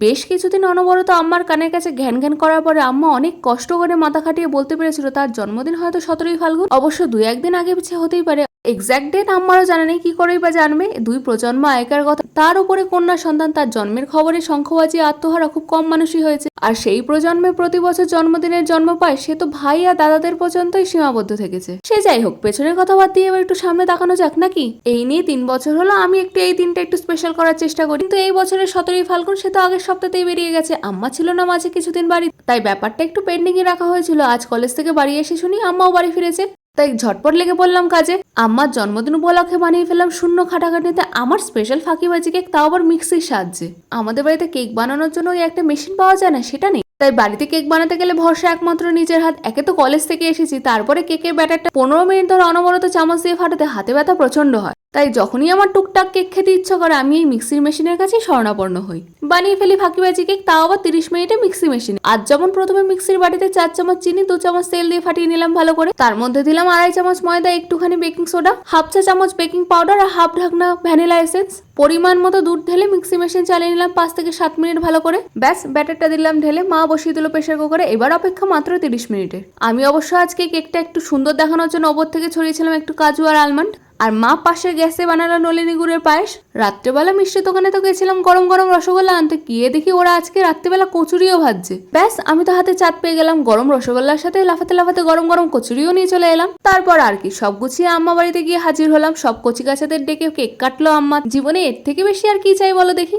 বেশ কিছুদিন অনবরত আম্মার কানের কাছে ঘ্যান ঘ্যান করার পরে আম্মা অনেক কষ্ট করে মাথা খাটিয়ে বলতে পেরেছিল তার জন্মদিন হয়তো 17ই ফাল্গুন। অবশ্য 2-1 দিন আগে পিছিয়ে হতেই পারে, এক্সাক্ট ডেট আম্মারও জানা নেই, কি করেই বা জানবে। 2 প্রজন্ম আগেকার কথা, তার উপরে কন্যা সন্তান, তার জন্মের খবরে শঙ্খ বাজিয়ে আত্মহারা খুব কম মানুষই হয়েছে। আর সেই প্রজন্মে প্রতি বছর জন্মদিনের জন্ম পায় সে তো ভাই আর দাদাদের পর্যন্তই সীমাবদ্ধ থেকেছে। সে যাই হোক, পেছনের কথা বাদ দিয়ে এবার একটু সামনে তাকানো যাক নাকি। এই নিয়ে 3 বছর হলো আমি একটু এই দিনটা একটু স্পেশাল করার চেষ্টা করি, কিন্তু এই বছরের 17ই ফাল্গুন সে তো আগের সপ্তাহতেই বেরিয়ে গেছে। আম্মা ছিল না মাঝে কিছুদিন বাড়ি, তাই ব্যাপারটা একটু পেন্ডিং এ রাখা হয়েছিল। আজ কলেজ থেকে বাড়ি এসে শুনি আম্মাও বাড়ি ফিরেছে, তাই ঝটপট লেগে পড়লাম কাজে। আম্মার জন্মদিন উপলক্ষে বানিয়ে ফেললাম শূন্য খাটাখাটিতে আমার স্পেশাল ফাঁকিবাজি কেক, তাও আবার মিক্সির সাহায্যে। আমাদের বাড়িতে কেক বানানোর জন্য ওই একটা মেশিন পাওয়া যায় না, সেটা নেই, তাই বাড়িতে কেক বানাতে গেলে ভরসা একমাত্র নিজের হাত। একে তো কলেজ থেকে এসেছি, তারপরে কেকের ব্যাটারটা 15 মিনিট ধরে অনবরত চামচ দিয়ে ফাটাতে হাতে ব্যথা প্রচন্ড হয়। তাই যখনই আমার টুকটাক কেক খেতে ইচ্ছা করে আমি এই মিক্সির মেশিনের কাছেই শরণাপন্ন হই, বানিয়ে ফেলি ফাঁকিবাজি কেক, তাও আবার 30 মিনিটে মিক্সি মেশিনে। আজ যেমন প্রথমে মিক্সির বাটিতে 4 চামচ চিনি, 2 চামচ তেল দিয়ে ফাটিয়ে নিলাম ভালো করে, তার মধ্যে দিলাম 2.5 চামচ ময়দা, একটুখানি বেকিং সোডা, হাফ চা চামচ বেকিং পাউডার আর হাফ ঢাকনা ভ্যানিলা এসেন্স, পরিমাণ মতো দুধ ঢেলে মিক্সি মেশিন চালিয়ে নিলাম 5 থেকে 7 মিনিট ভালো করে। ব্যাস, ব্যাটারটা দিলাম ঢেলে, মা বসিয়ে দিল প্রেসার কুকারে। এবার অপেক্ষা মাত্র 30 মিনিটের। আমি অবশ্য আজকে কেকটা একটু সুন্দর দেখানোর জন্য ওপর থেকে ছড়িয়েছিলাম একটু কাজু আর আলমন্ড, আর মা পাশের গ্যাসে বানালো নলিনী গুড়ের পায়েস। রাত্রেবেলা মিষ্টি দোকানে তো গেছিলাম গরম গরম রসগোল্লা আনতে, গিয়ে দেখি ওরা আজকে রাত্রেবেলা কচুরিও ভাজছে। ব্যাস, আমি তো হাতে চাঁদ পেয়ে গেলাম, গরম রসগোল্লার সাথে লাফাতে লাফাতে গরম গরম কচুরিও নিয়ে চলে এলাম। তারপর আর কি, সব গুছিয়ে আম্মা বাড়িতে গিয়ে হাজির হলাম। সব কচি কাচাদের ডেকে কেক কাটলো আম্মা। জীবনে এর থেকে বেশি আর কি চাই বলো দেখি।